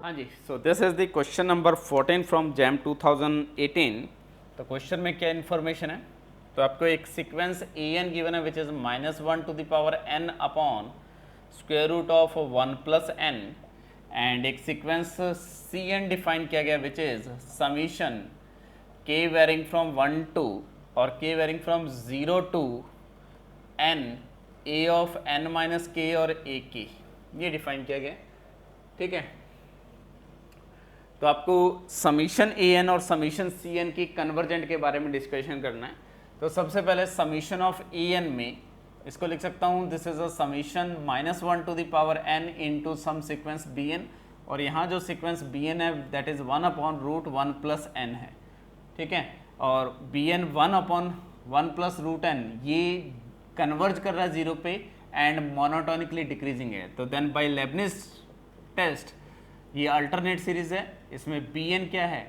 हाँ जी, so this is the question number 14 from JAM 2018। तो क्वेश्चन में क्या इन्फॉर्मेशन है, तो आपको एक सीक्वेंस ए एन गिवन है which is -1 to the power n upon square root of 1 plus n, and एक सीक्वेंस सी एन डिफाइन किया गया which is summation k varying from 1 to और k varying from 0 to n a of n minus k और ए के, ये define किया गया। ठीक है, तो आपको समीशन ए एन और समीशन सी एन की कन्वर्जेंट के बारे में डिस्कशन करना है। तो सबसे पहले समीशन ऑफ ए एन में इसको लिख सकता हूँ, this is a summation -1 to the power n into sum sequence b n, और यहाँ जो सीक्वेंस बी एन है that is 1 upon root 1 plus n है। ठीक है, और b n 1 upon 1 plus root n ये कन्वर्ज कर रहा है 0 पे एंड मोनोटोनिकली डिक्रीजिंग है। तो देन बाय लेबनिज टेस्ट ये अल्टरनेट सीरीज है, इसमें बी एन क्या है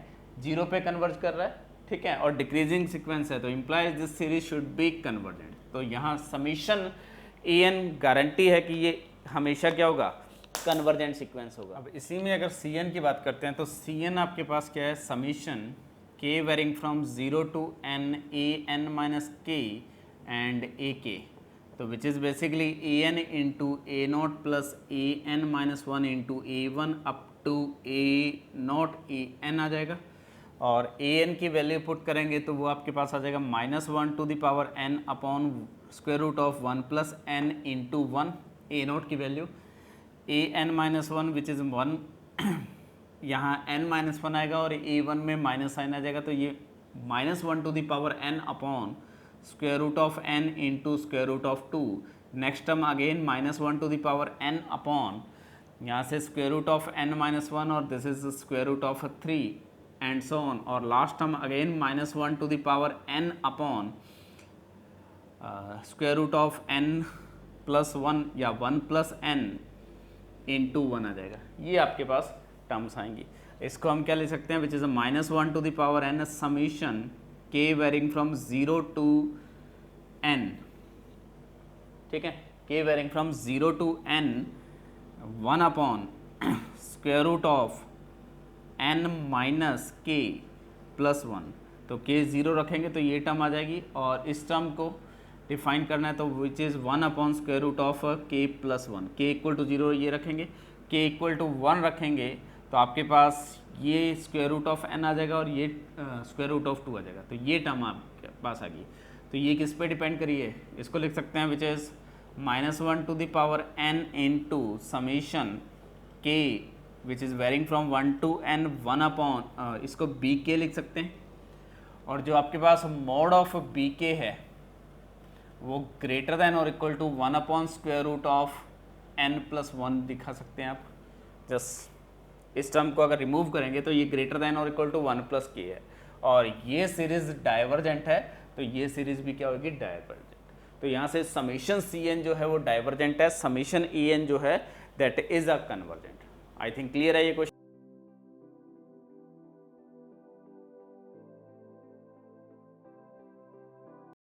0 पे कन्वर्ज कर रहा है। ठीक है, और डिक्रीजिंग सीक्वेंस है, तो implies this series should be convergent. तो यहाँ समीशन ए एन गारंटी है कि ये हमेशा क्या होगा, कन्वर्जेंट सीक्वेंस होगा। अब इसी में अगर सी एन की बात करते हैं तो सी एन आपके पास क्या है, summation k varying from 0 to n a n minus k and a k, तो which is basically a n into a naught plus a n minus 1 into a one up to a naught a n आ जाएगा। और a n की value put करेंगे तो वो आपके पास आ जाएगा -1 to the power n upon square root of 1 plus n into 1 a not की value a n minus 1 which is 1 यहाँ n-1 आएगा और ए वन में माइनस साइन आ जाएगा, तो ये -1 to the power n upon square root of n into square root of 2। Next term again -1 to the power n upon यहाँ से स्क्वायर रूट ऑफ n-1 और this is square root of 3 and so on, और last term again -1 to the power n upon square root of n plus 1 या 1 plus n into 1 आ जाएगा। ये आपके पास terms आएंगी। इसको हम क्या ले सकते हैं, which is -1 to the power n summation k varying from 0 to n। ठीक है, k varying from 0 to n 1 upon square root of n minus k plus 1, तो k 0 रखेंगे तो ये टर्म आ जाएगी, और इस टर्म को डिफाइन करना है तो which is 1 upon square root of k plus 1, k equal to 0 ये रखेंगे, k इक्वल टू 1 रखेंगे तो आपके पास ये स्क्वायर रूट ऑफ n आ जाएगा और ये स्क्वायर रूट ऑफ 2 आ जाएगा, तो ये टर्म आपके पास आ गई। तो ये किस पे डिपेंड करिए, इसको लिख सकते हैं which is -1 to the power n into summation k which is varying from 1 to n 1 upon इसको बी के लिख सकते हैं, और जो आपके पास मॉड ऑफ बी के है वो ग्रेटर दैन और equal to 1 upon square root of n plus 1 दिखा सकते हैं आप। जस्ट इस टर्म को अगर रिमूव करेंगे तो ये ग्रेटर दैन और इक्वल टू 1 प्लस के है, और ये सीरीज डाइवर्जेंट है तो ये सीरीज भी क्या होगी, डाइवर्जेंट। तो यहाँ से समीशन सी एन जो है वो डाइवर्जेंट है, समीशन ए एन जो है that is a convergent. I think clear है ये क्वेश्चन।